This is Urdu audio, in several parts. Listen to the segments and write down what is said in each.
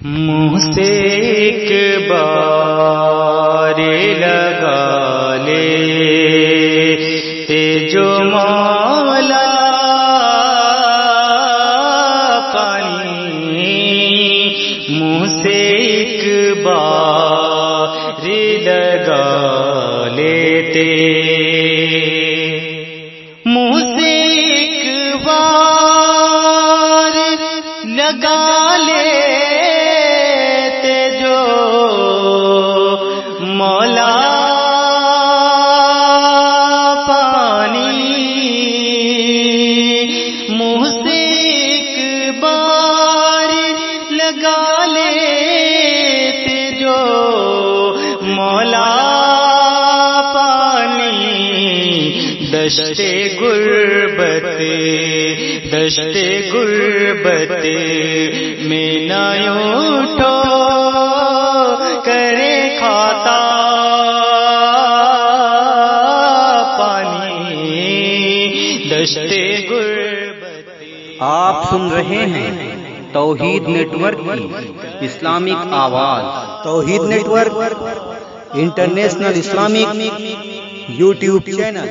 منہ سے ایک بار لگا لے تے جو مولا پانی، منہ سے ایک بار لگا لیتے، منہ سے ایک بار لگا لیتے جو مولا پانی، منہ سے ایک بار لگا لیتے جو مولا پانی، دشت غربت میں نہ اٹھو کرے کھاتا پانی، دشت غربت۔ آپ سن رہے ہیں توحید نیٹ ورک کی اسلامک آواز۔ Tawheed network international Islamic YouTube channel.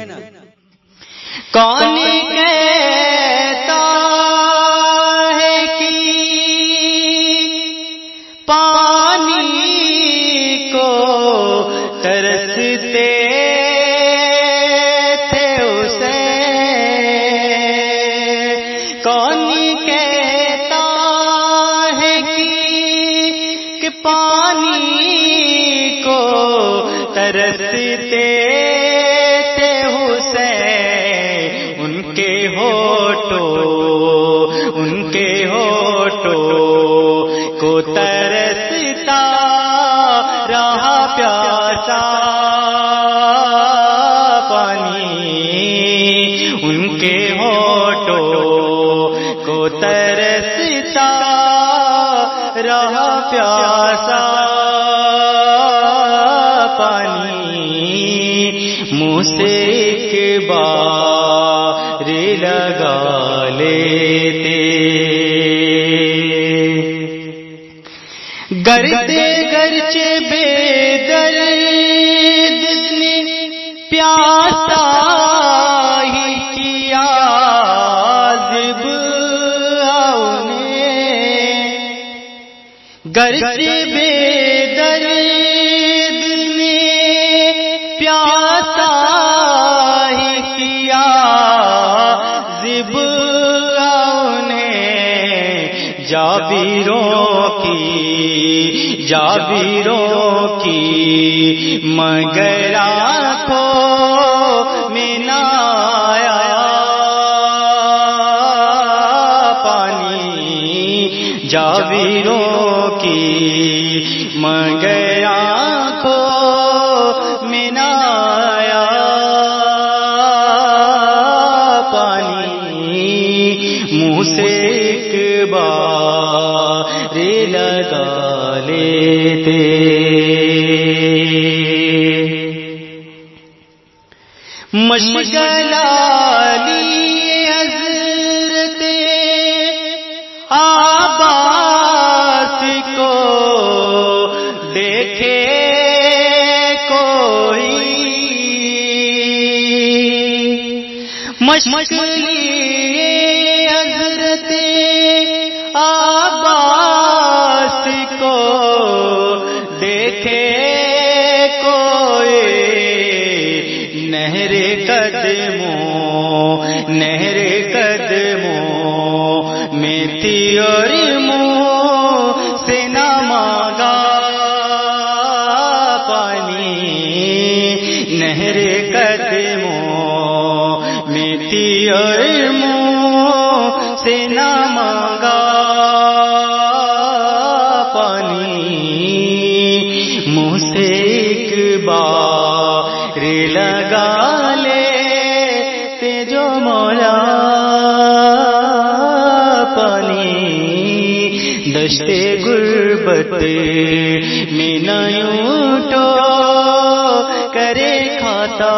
کون کہتا ہے کہ پانی کو ترستے تھے اسے، کون کہتا ہے کہ پانی کو ترستے تھے حسین، ان کے ہوٹوں کو ترستا رہا پیاسا پانی، ان کے ہوٹوں کو ترستا رہا پیاسا پانی، منہ سے ایک بار لگا لیتے، گرچہ بے درد نے پیاسا ہی کیا عذب انہیں، گرچہ بے درد نے پیاسا ہی کیا عذب انہیں، جابروں کی مگر آنکھوں میں نہ آیا پانی، جابروں کی مگر آنکھوں میں نہ آیا پانی، منہ سے ایک بار لگا لیتے، مشغلالی حضرت عباس کو دیکھے کوئی، مشغلی حضرت عباس کو دیکھے کوئی، نہر قدموں میں تھی اور منہ سے نہ مانگا پانی، نہر قدموں میں تھی اور منہ سے نہ مانگا پانی، منہ سے ایک بار لگا لیتے جو مولا پانی، دشت غربت میں نہ اٹھو کرے کھاتا